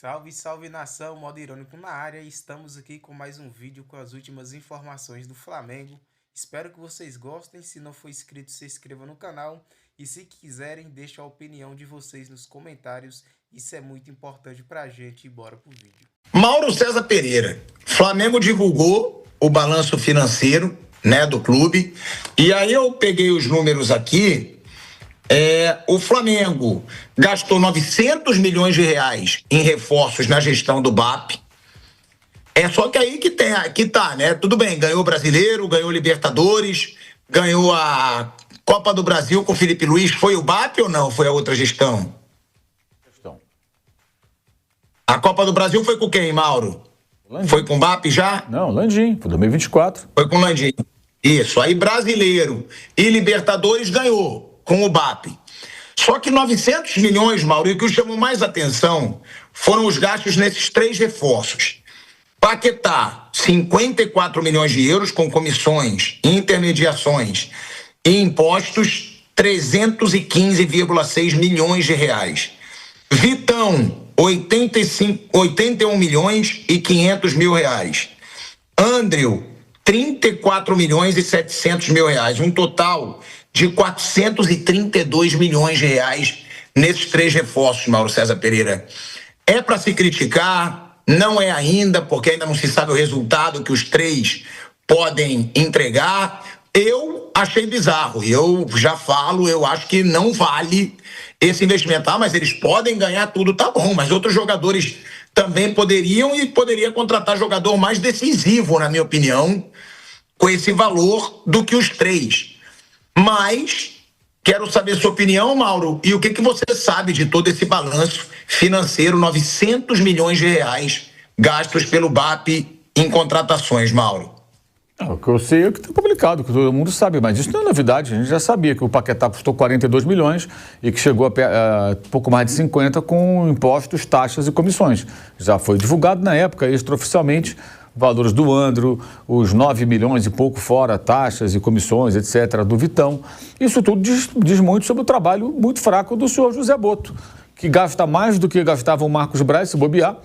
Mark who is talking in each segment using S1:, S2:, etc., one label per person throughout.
S1: Salve, salve nação, modo irônico na área, e estamos aqui com mais um vídeo com as últimas informações do Flamengo. Espero que vocês gostem, se não for inscrito, se inscreva no canal e se quiserem, deixe a opinião de vocês nos comentários, isso é muito importante pra gente e bora pro vídeo.
S2: Mauro César Pereira, Flamengo divulgou o balanço financeiro, né, do clube, e aí eu peguei os números aqui. O Flamengo gastou 900 milhões de reais em reforços na gestão do BAP. Só que aí que tá, né? Tudo bem, ganhou o Brasileiro, ganhou Libertadores, ganhou a Copa do Brasil com o Felipe Luiz. Foi o BAP ou não? Foi a outra gestão? A Copa do Brasil foi com quem, Mauro?
S3: Landim.
S2: Foi com o BAP já?
S3: Não, Landim, foi 2024.
S2: Foi com o Landim. Isso, aí Brasileiro e Libertadores ganhou com o BAP. Só que 900 milhões, Mauro, e o que chamou mais atenção foram os gastos nesses três reforços. Paquetá, 54 milhões de euros com comissões, intermediações e impostos, 315,6 milhões de reais. Vitão, 81 milhões e 500 mil reais. Andrew, 34 milhões e 700 mil reais. Um total de 432 milhões de reais nesses três reforços, Mauro César Pereira. É para se criticar, não é ainda, porque ainda não se sabe o resultado que os três podem entregar. Eu achei bizarro, eu já falo, eu acho que não vale esse investimento. Mas eles podem ganhar tudo, tá bom, mas outros jogadores também poderiam e poderia contratar jogador mais decisivo, na minha opinião, com esse valor do que os três. Mas quero saber sua opinião, Mauro, e o que você sabe de todo esse balanço financeiro, 900 milhões de reais gastos pelo BAP em contratações, Mauro.
S3: O que eu sei é o que está publicado, que todo mundo sabe, mas isso não é novidade. A gente já sabia que o Paquetá custou 42 milhões e que chegou a pouco mais de 50 com impostos, taxas e comissões. Já foi divulgado na época, extraoficialmente, valores do Andro, os 9 milhões e pouco fora taxas e comissões, etc., do Vitão. Isso tudo diz muito sobre o trabalho muito fraco do senhor José Boto, que gasta mais do que gastava o Marcos Braz, se bobear.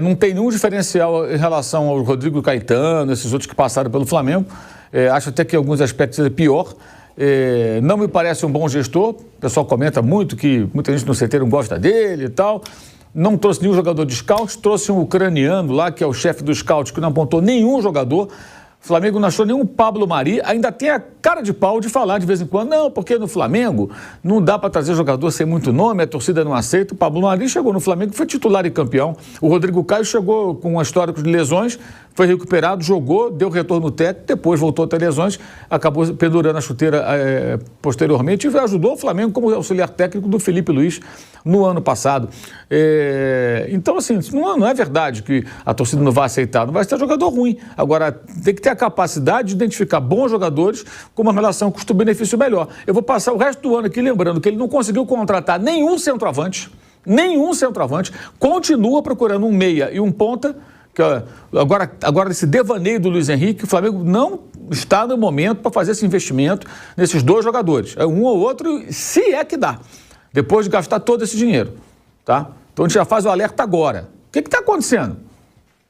S3: Não tem nenhum diferencial em relação ao Rodrigo Caetano, esses outros que passaram pelo Flamengo. Acho até que em alguns aspectos é pior. Não me parece um bom gestor. O pessoal comenta muito que muita gente no CT não gosta dele e tal. Não trouxe nenhum jogador de scout, trouxe um ucraniano lá, que é o chefe do scout, que não apontou nenhum jogador. O Flamengo não achou nenhum Pablo Mari, ainda tem a cara de pau de falar de vez em quando, não, porque no Flamengo não dá para trazer jogador sem muito nome, a torcida não aceita. O Pablo Mari chegou no Flamengo, foi titular e campeão. O Rodrigo Caio chegou com um histórico de lesões, foi recuperado, jogou, deu retorno técnico, depois voltou a ter lesões, acabou pendurando a chuteira posteriormente e ajudou o Flamengo como auxiliar técnico do Felipe Luiz no ano passado. Então, assim, não é verdade que a torcida não vai aceitar, não vai ser jogador ruim. Agora, tem que ter a capacidade de identificar bons jogadores com uma relação custo-benefício melhor. Eu vou passar o resto do ano aqui lembrando que ele não conseguiu contratar nenhum centroavante, continua procurando um meia e um ponta, que agora esse devaneio do Luiz Henrique, o Flamengo não está no momento para fazer esse investimento nesses dois jogadores. É um ou outro, se é que dá, depois de gastar todo esse dinheiro, tá? Então a gente já faz o alerta agora. O que está acontecendo?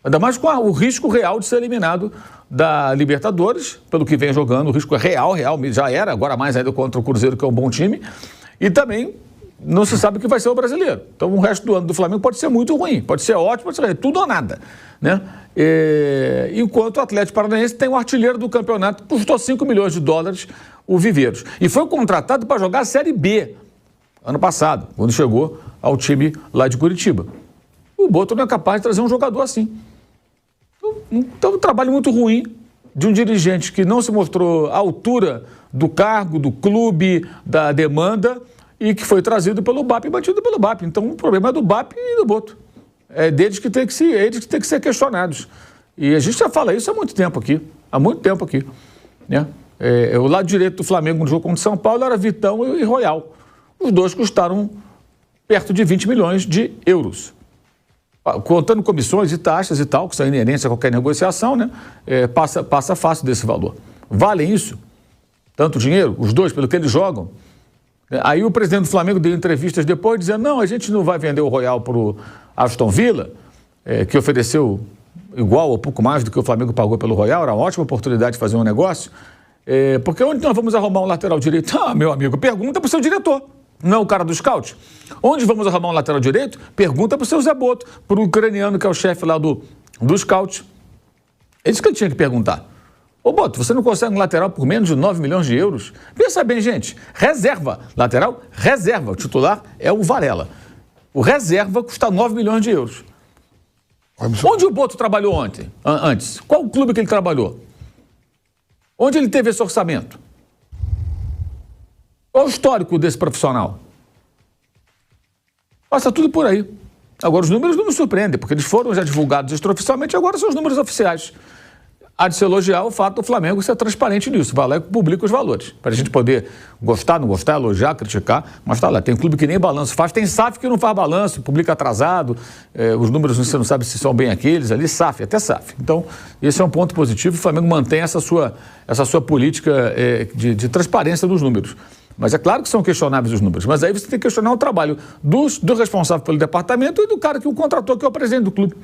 S3: Ainda mais com o risco real de ser eliminado da Libertadores, pelo que vem jogando, o risco é real, já era, agora mais ainda contra o Cruzeiro, que é um bom time, e também não se sabe o que vai ser o Brasileiro. Então o resto do ano do Flamengo pode ser muito ruim, pode ser ótimo, pode ser tudo ou nada, né? Enquanto o Atlético Paranaense tem um artilheiro do campeonato que custou 5 milhões de dólares, o Viveiros, e foi contratado para jogar a Série B ano passado, quando chegou ao time lá de Curitiba. O Boto não é capaz de trazer um jogador assim. Então, um trabalho muito ruim de um dirigente que não se mostrou à altura do cargo, do clube, da demanda e que foi trazido pelo BAP e batido pelo BAP. Então, o problema é do BAP e do Boto. É deles que tem que ser questionados. E a gente já fala isso há muito tempo aqui, né? O lado direito do Flamengo no jogo contra o São Paulo era Vitão e Royal. Os dois custaram perto de 20 milhões de euros. Contando comissões e taxas e tal, que são inerentes a qualquer negociação, né? Passa fácil desse valor. Valem isso? Tanto dinheiro? Os dois, pelo que eles jogam? Aí o presidente do Flamengo deu entrevistas depois dizendo, não, a gente não vai vender o Royal para o Aston Villa, que ofereceu igual ou pouco mais do que o Flamengo pagou pelo Royal, era uma ótima oportunidade de fazer um negócio. Porque onde nós vamos arrumar um lateral direito? Ah, meu amigo, pergunta para o seu diretor, não é o cara do scout. Onde vamos arrumar um lateral direito? Pergunta para o seu Zé Boto, para o ucraniano que é o chefe lá do scout. É isso que ele tinha que perguntar. Ô Boto, você não consegue um lateral por menos de 9 milhões de euros? Pensa bem, gente, reserva, lateral, reserva, o titular é o Varela. O reserva custa 9 milhões de euros. Onde o Boto trabalhou antes? Qual o clube que ele trabalhou? Onde ele teve esse orçamento? Qual o histórico desse profissional? Passa tudo por aí. Agora, os números não me surpreendem, porque eles foram já divulgados extraoficialmente, agora são os números oficiais. Há de se elogiar o fato do Flamengo ser transparente nisso, vai lá e publica os valores, para a gente poder gostar, não gostar, elogiar, criticar, mas tá lá, tem clube que nem balanço faz, tem SAF que não faz balanço, publica atrasado, os números você não sabe se são bem aqueles ali, SAF, até SAF. Então, esse é um ponto positivo, o Flamengo mantém essa sua política de transparência dos números. Mas é claro que são questionáveis os números, mas aí você tem que questionar o trabalho do responsável pelo departamento e do cara que o contratou, que é o presidente do clube.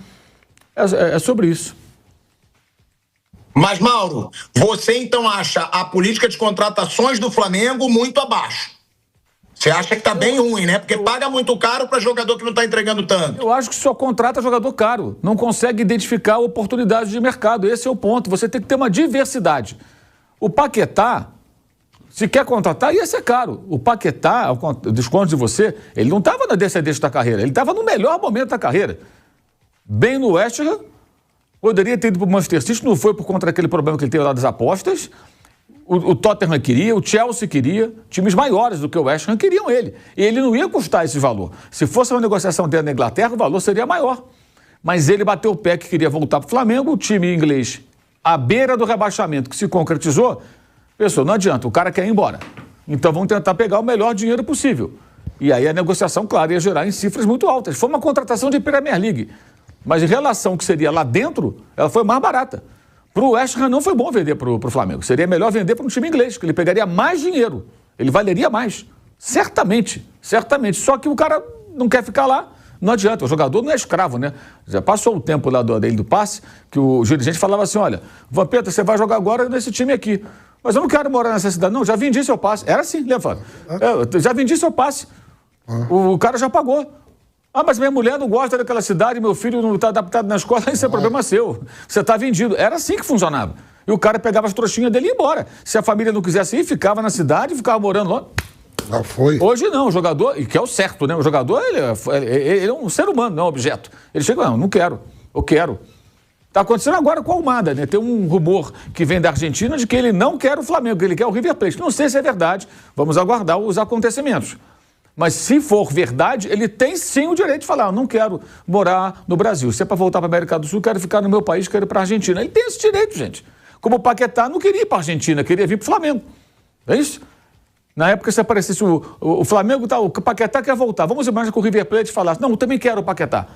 S3: É sobre isso.
S2: Mas, Mauro, você então acha a política de contratações do Flamengo muito abaixo? Você acha que está bem ruim, né? Porque paga muito caro para jogador que não está entregando tanto.
S3: Eu acho que só contrata jogador caro. Não consegue identificar oportunidades de mercado. Esse é o ponto. Você tem que ter uma diversidade. O Paquetá, se quer contratar, ia ser caro. O Paquetá, ao desconto de você, ele não estava na descendência da carreira. Ele estava no melhor momento da carreira. Bem no West Ham. Poderia ter ido para o Manchester City, não foi por conta daquele problema que ele teve lá das apostas. O Tottenham queria, o Chelsea queria, times maiores do que o West Ham queriam ele. E ele não ia custar esse valor. Se fosse uma negociação dentro da Inglaterra, o valor seria maior. Mas ele bateu o pé que queria voltar para o Flamengo, o time inglês, à beira do rebaixamento, que se concretizou, pensou, não adianta, o cara quer ir embora. Então vamos tentar pegar o melhor dinheiro possível. E aí a negociação, claro, ia gerar em cifras muito altas. Foi uma contratação de Premier League. Mas em relação ao que seria lá dentro, ela foi mais barata. Para o West Ham não foi bom vender para o Flamengo. Seria melhor vender para um time inglês, que ele pegaria mais dinheiro. Ele valeria mais. Certamente, certamente. Só que o cara não quer ficar lá. Não adianta, o jogador não é escravo, né? Já passou o tempo lá dele do passe, que o dirigente falava assim, olha, Vampeta, você vai jogar agora nesse time aqui. Mas eu não quero morar nessa cidade. Não, já vendi seu passe. Era assim, lembra? Já vendi seu passe. O cara já pagou. Ah, mas minha mulher não gosta daquela cidade, meu filho não está adaptado na escola, isso é problema seu. Você está vendido. Era assim que funcionava. E o cara pegava as trouxinhas dele e ia embora. Se a família não quisesse ir, ficava na cidade, ficava morando lá.
S4: Já foi.
S3: Hoje não, o jogador, e que é o certo, né? O jogador, ele é um ser humano, não é um objeto. Ele chega, não quero, eu quero. Está acontecendo agora com a Almada, né? Tem um rumor que vem da Argentina de que ele não quer o Flamengo, que ele quer o River Plate. Não sei se é verdade, vamos aguardar os acontecimentos. Mas se for verdade, ele tem sim o direito de falar, eu não quero morar no Brasil. Se é para voltar para a América do Sul, quero ficar no meu país, quero ir para a Argentina. Ele tem esse direito, gente. Como o Paquetá não queria ir para a Argentina, queria vir para o Flamengo. É isso? Na época, se aparecesse o Flamengo, o Paquetá quer voltar. Vamos imaginar que o River Plate falasse, não, eu também quero o Paquetá.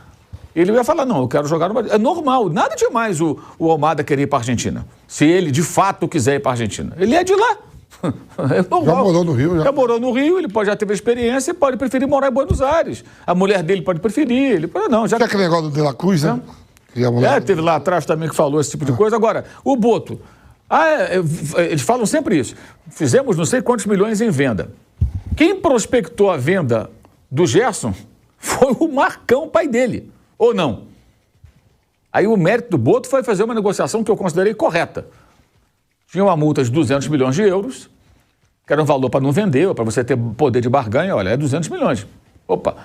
S3: Ele ia falar, não, eu quero jogar no Brasil. É normal, nada demais o Almada querer ir para a Argentina. Se ele, de fato, quiser ir para a Argentina. Ele é de lá. É normal.
S4: Já morou no Rio,
S3: já morou no Rio, ele já teve experiência e pode preferir morar em Buenos Aires. A mulher dele pode preferir, ele pode não. Já
S4: que aquele negócio do De La Cruz, né?
S3: Teve lá atrás também que falou esse tipo de coisa. Agora, o Boto, eles falam sempre isso. Fizemos não sei quantos milhões em venda. Quem prospectou a venda do Gerson foi o Marcão, pai dele, ou não? Aí o mérito do Boto foi fazer uma negociação que eu considerei correta. Tinha uma multa de 200 milhões de euros, que era um valor para não vender, ou para você ter poder de barganha, olha, é 200 milhões. Opa,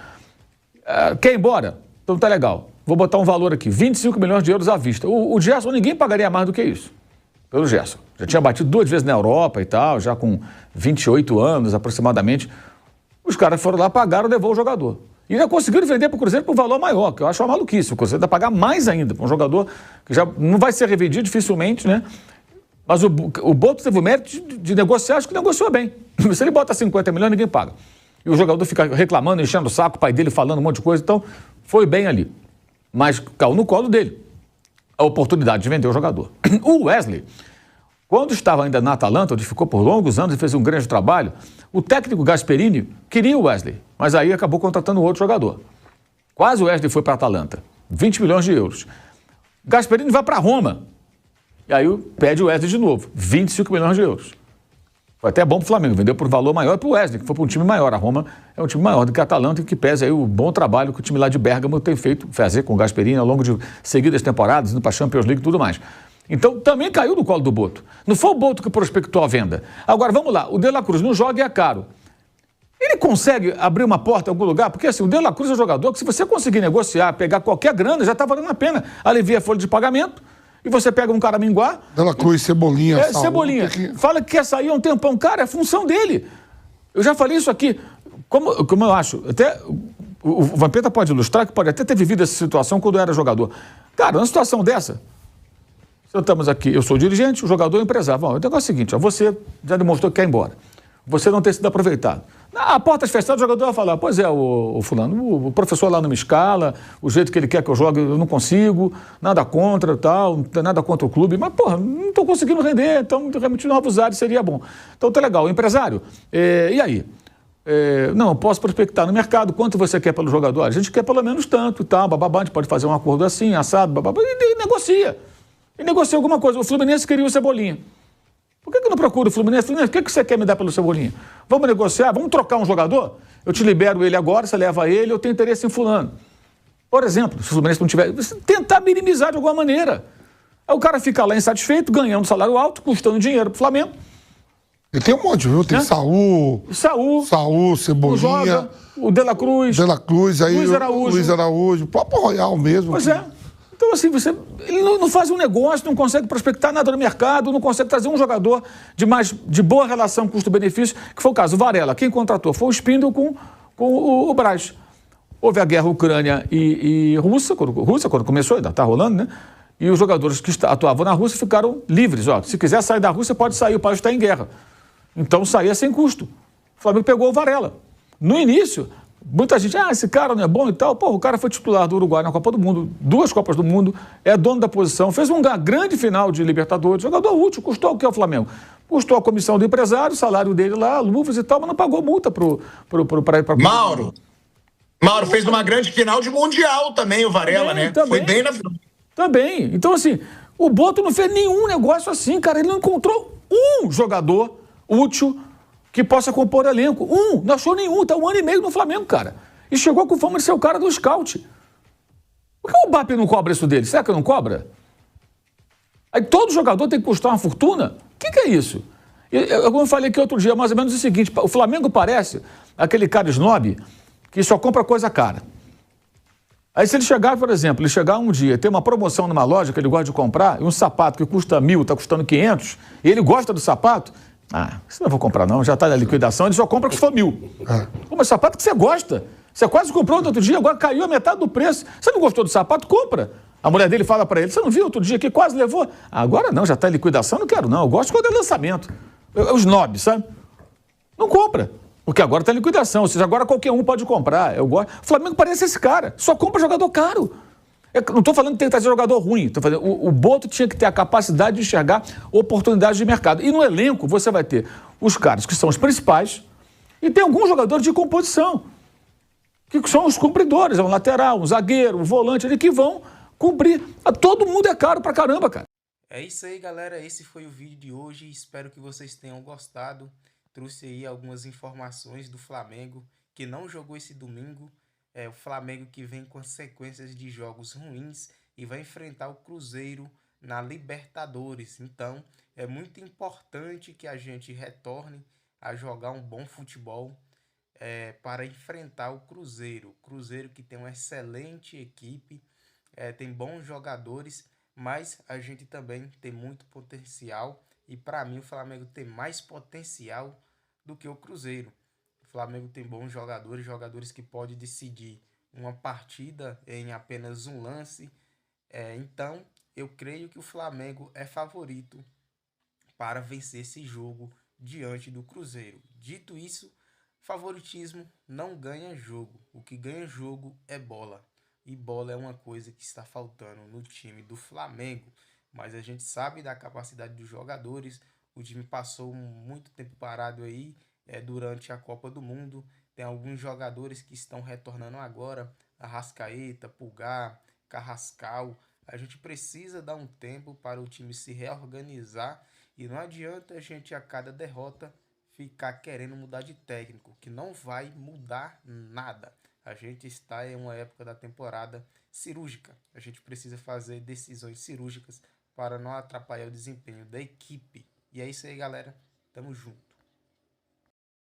S3: quer ir embora? Então tá legal. Vou botar um valor aqui, 25 milhões de euros à vista. O Gerson, ninguém pagaria mais do que isso, pelo Gerson. Já tinha batido 2 vezes na Europa e tal, já com 28 anos aproximadamente. Os caras foram lá, pagaram, levou o jogador. E ainda conseguiram vender para o Cruzeiro por um valor maior, que eu acho uma maluquice. O Cruzeiro vai pagar mais ainda para um jogador que já não vai ser revendido dificilmente, né? Mas o Boto teve o mérito de negociar, acho que negociou bem. Se ele bota 50 milhões, ninguém paga. E o jogador fica reclamando, enchendo o saco, o pai dele falando um monte de coisa, então foi bem ali. Mas caiu no colo dele a oportunidade de vender o jogador. O Wesley, quando estava ainda na Atalanta, onde ficou por longos anos e fez um grande trabalho, o técnico Gasperini queria o Wesley, mas aí acabou contratando outro jogador. Quase o Wesley foi para a Atalanta. 20 milhões de euros. Gasperini vai para Roma. E aí pede o Wesley de novo. 25 milhões de euros. Foi até bom para o Flamengo. Vendeu por valor maior para o Wesley, que foi para um time maior. A Roma é um time maior do que a Atalanta e que pesa aí o bom trabalho que o time lá de Bérgamo tem feito, fazer com o Gasperini ao longo de seguidas temporadas, indo para a Champions League e tudo mais. Então também caiu no colo do Boto. Não foi o Boto que prospectou a venda. Agora vamos lá. O De La Cruz não joga e é caro. Ele consegue abrir uma porta em algum lugar? Porque assim, o De La Cruz é um jogador que se você conseguir negociar, pegar qualquer grana, já está valendo a pena. Alivia a folha de pagamento e você pega um cara minguar.
S4: De La Cruz, Cebolinha, Saúl,
S3: Cebolinha. Fala que quer sair há um tempão. Cara, é função dele. Eu já falei isso aqui. Como eu acho, até o Vampeta pode ilustrar, que pode até ter vivido essa situação quando era jogador. Cara, uma situação dessa, estamos aqui, eu sou dirigente, o jogador é empresário. Bom, o negócio é o seguinte, ó, você já demonstrou que quer ir embora. Você não tem sido aproveitado. A portas fechadas, o jogador vai falar, pois é, o fulano, o professor lá não me escala, o jeito que ele quer que eu jogue, eu não consigo, nada contra, tal, não tem nada contra o clube, mas, porra, não estou conseguindo render, então, realmente, novos ares seria bom. Então, tá legal. O empresário, e aí? Não, eu posso prospectar no mercado, quanto você quer pelo jogador? A gente quer pelo menos tanto, tal, bababá, a gente pode fazer um acordo assim, assado, bababá, e negocia. E negocia alguma coisa. O Fluminense queria o Cebolinha. Por que eu não procuro o Fluminense? Fluminense, o que você quer me dar pelo Cebolinha? Vamos negociar? Vamos trocar um jogador? Eu te libero ele agora, você leva ele, eu tenho interesse em fulano. Por exemplo, se o Fluminense não tiver... Você tentar minimizar de alguma maneira. Aí o cara fica lá insatisfeito, ganhando salário alto, custando dinheiro pro Flamengo.
S4: E tem um monte, viu? Tem Saúl, Cebolinha...
S3: Joga, o De La Cruz...
S4: aí
S3: Luiz Araújo.
S4: O próprio Royal mesmo.
S3: Pois é. Então, assim, ele não faz um negócio, não consegue prospectar nada no mercado, não consegue trazer um jogador de boa relação custo-benefício, que foi o caso. O Varela, quem contratou foi o Spindle com o Braz. Houve a guerra Ucrânia e Rússia, quando começou, ainda está rolando, né? E os jogadores que atuavam na Rússia ficaram livres. Ó, se quiser sair da Rússia, pode sair, o país está em guerra. Então, saía sem custo. O Flamengo pegou o Varela. No início... Muita gente, esse cara não é bom e tal. Pô, o cara foi titular do Uruguai na Copa do Mundo, 2 Copas do Mundo, é dono da posição, fez uma grande final de Libertadores, jogador útil, custou o que ao Flamengo? Custou a comissão do empresário, o salário dele lá, luvas e tal, mas não pagou multa para
S2: Mauro fez uma grande final de Mundial também, o Varela, né? Foi bem na final.
S3: Também. Então, assim, o Boto não fez nenhum negócio assim, cara. Ele não encontrou um jogador útil que possa compor elenco. Não achou nenhum, está 1 ano e meio no Flamengo, cara. E chegou com fama de ser o cara do scout. Por que o Mbappé não cobra isso dele? Será que não cobra? Aí todo jogador tem que custar uma fortuna? O que é isso? Como eu falei aqui outro dia, mais ou menos o seguinte, o Flamengo parece aquele cara snob que só compra coisa cara. Aí se ele chegar, por exemplo, um dia, ter uma promoção numa loja que ele gosta de comprar, e um sapato que custa 1.000, está custando 500, e ele gosta do sapato, isso não vou comprar não, já está na liquidação, ele só compra que se for 1.000. Mas sapato que você gosta. Você quase comprou no outro dia, agora caiu a metade do preço. Você não gostou do sapato? Compra. A mulher dele fala para ele, você não viu outro dia que quase levou? Agora não, já está em liquidação, não quero não. Eu gosto quando é lançamento. Os nobres, sabe? Não compra. Porque agora está em liquidação, ou seja, agora qualquer um pode comprar. Eu gosto. O Flamengo parece esse cara, só compra jogador caro. Não estou falando que tem que trazer jogador ruim. O Boto tinha que ter a capacidade de enxergar oportunidades de mercado. E no elenco você vai ter os caras que são os principais e tem alguns jogadores de composição, que são os cumpridores, um lateral, um zagueiro, um volante ali, que vão cumprir. Todo mundo é caro pra caramba, cara.
S1: É isso aí, galera. Esse foi o vídeo de hoje. Espero que vocês tenham gostado. Trouxe aí algumas informações do Flamengo, que não jogou esse domingo. O Flamengo que vem com sequências de jogos ruins e vai enfrentar o Cruzeiro na Libertadores. Então, é muito importante que a gente retorne a jogar um bom futebol para enfrentar o Cruzeiro. O Cruzeiro que tem uma excelente equipe, tem bons jogadores, mas a gente também tem muito potencial. E para mim o Flamengo tem mais potencial do que o Cruzeiro. O Flamengo tem bons jogadores que podem decidir uma partida em apenas um lance. Então, eu creio que o Flamengo é favorito para vencer esse jogo diante do Cruzeiro. Dito isso, favoritismo não ganha jogo. O que ganha jogo é bola. E bola é uma coisa que está faltando no time do Flamengo. Mas a gente sabe da capacidade dos jogadores. O time passou muito tempo parado aí durante a Copa do Mundo. Tem alguns jogadores que estão retornando agora, Arrascaeta, Pulgar, Carrascal. A gente precisa dar um tempo para o time se reorganizar e não adianta a gente a cada derrota ficar querendo mudar de técnico, que não vai mudar nada. A gente está em uma época da temporada cirúrgica. A gente precisa fazer decisões cirúrgicas para não atrapalhar o desempenho da equipe. E é isso aí, galera. Tamo junto.